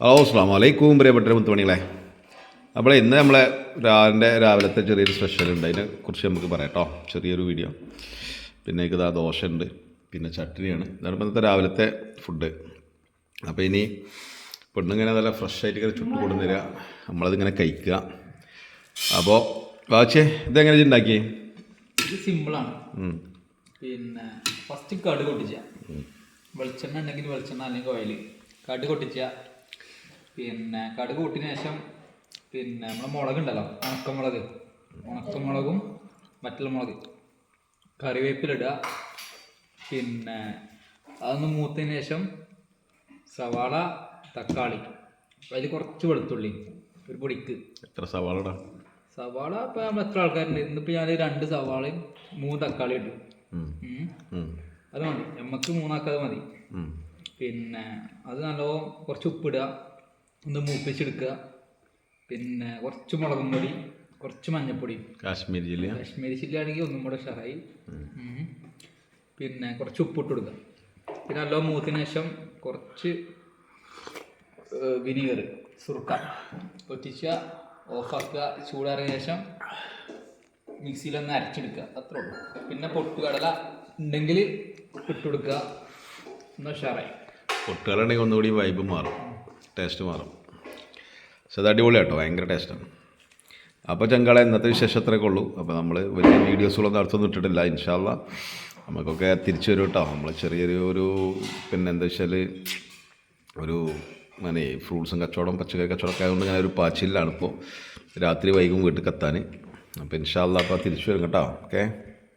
Hello അസ്സലാമു അലൈക്കും പ്രിയപ്പെട്ട മുത്തുമണികളെ. അപ്പോൾ ഇന്ന് നമ്മളെ രാവിലത്തെ ചെറിയൊരു സ്പെഷ്യൽ ഉണ്ട്, അതിനെക്കുറിച്ച് നമുക്ക് പറയാം കേട്ടോ. ചെറിയൊരു വീഡിയോ. പിന്നെ ഇതാ ദോശ ഉണ്ട്, പിന്നെ ചട്നിയാണ്. ഇതാണ് ഇന്നത്തെ രാവിലത്തെ ഫുഡ്. അപ്പോൾ ഇനി പെണ്ണിങ്ങനെ നല്ല ഫ്രഷ് ആയിട്ട് ഇങ്ങനെ ചുട്ട് കൊണ്ടുവന്നിരിക, നമ്മളതിങ്ങനെ കഴിക്കുക. അപ്പോൾ വാച്ചേ ഇതെങ്ങനെ ഉണ്ടാക്കി? ഇത് സിമ്പിളാണ്. പിന്നെ ഫസ്റ്റ് കടുക് പൊട്ടിച്ച, വെളിച്ചെണ്ണ ഉണ്ടെങ്കിൽ വെളിച്ചെണ്ണ അല്ലെങ്കിൽ ഓയിൽ. കടുക് പൊട്ടിച്ച, പിന്നെ കടുക് പൊട്ടിന് ശേഷം പിന്നെ നമ്മുടെ മുളകുണ്ടല്ലോ, ഉണക്കമുളകും മറ്റുള്ള മുളക്, കറിവേപ്പിലിടുക. പിന്നെ അതൊന്ന് മൂത്തതിന് ശേഷം സവാള, തക്കാളി, അതിൽ കുറച്ച് വെളുത്തുള്ളി ഒരു പൊടിക്ക്. എത്ര സവാള ഇടാം? സവാള ഇപ്പോൾ നമ്മൾ എത്ര ആൾക്കാരുണ്ട്? ഇന്നിപ്പോൾ ഞാൻ 2 സവാളയും 3 തക്കാളി ഇട്ടു. അത് മതി, നമുക്ക് 3 ആക്കാതെ മതി. പിന്നെ അത് നല്ലോണം കുറച്ച് ഉപ്പിടുക, ഒന്ന് മൂപ്പിച്ചെടുക്കുക. പിന്നെ കുറച്ച് മുളകും പൊടി, കുറച്ച് മഞ്ഞൾപ്പൊടി, കാശ്മീരി ചില്ലി ആണെങ്കിൽ ഒന്നും കൂടെ ഉഷാറായി. പിന്നെ കുറച്ച് ഉപ്പിട്ട് കൊടുക്കുക. പിന്നെ നല്ലോണം മൂത്തിന് ശേഷം കുറച്ച് വിനീഗർ, സുർക്ക പൊട്ടിച്ച, ഓഫാക്കുക. ചൂടാറിയ ശേഷം മിക്സിയിലൊന്ന് അരച്ചെടുക്കുക, അത്രേ ഉള്ളൂ. പിന്നെ പൊട്ടുകടല ഉണ്ടെങ്കിൽ ഇട്ട് കൊടുക്കുക, ഒന്ന് ഉഷാറായി. പൊട്ടുകടല ഉണ്ടെങ്കിൽ ഒന്നുകൂടി വൈബ് മാറും, ടേസ്റ്റ് മാറും. പക്ഷെ അത് അടിപൊളിയാണ് കേട്ടോ, ഭയങ്കര ടേസ്റ്റാണ്. അപ്പോൾ ചങ്കാളെ ഇന്നത്തെ വിശേഷം അത്രയൊക്കെ ഉള്ളൂ. അപ്പോൾ നമ്മൾ വലിയ വീഡിയോസുകളൊന്നും അടുത്തൊന്നും ഇട്ടിട്ടില്ല. ഇൻഷാ അല്ലാ നമുക്കൊക്കെ തിരിച്ചു വരും കേട്ടോ. നമ്മൾ ചെറിയൊരു പിന്നെ എന്താ വെച്ചാൽ ഒരു അങ്ങനെ ഫ്രൂട്ട്സും കച്ചവടം, പച്ചക്കറി കച്ചവടമൊക്കെ ആയതുകൊണ്ട് ഞാൻ ഒരു പാച്ചിലാണ് ഇപ്പോൾ. രാത്രി വൈകും വീട്ടിൽ എത്താൻ. അപ്പോൾ ഇൻഷാ അല്ലാ അപ്പോൾ തിരിച്ചു വരും കേട്ടോ. ഓക്കെ.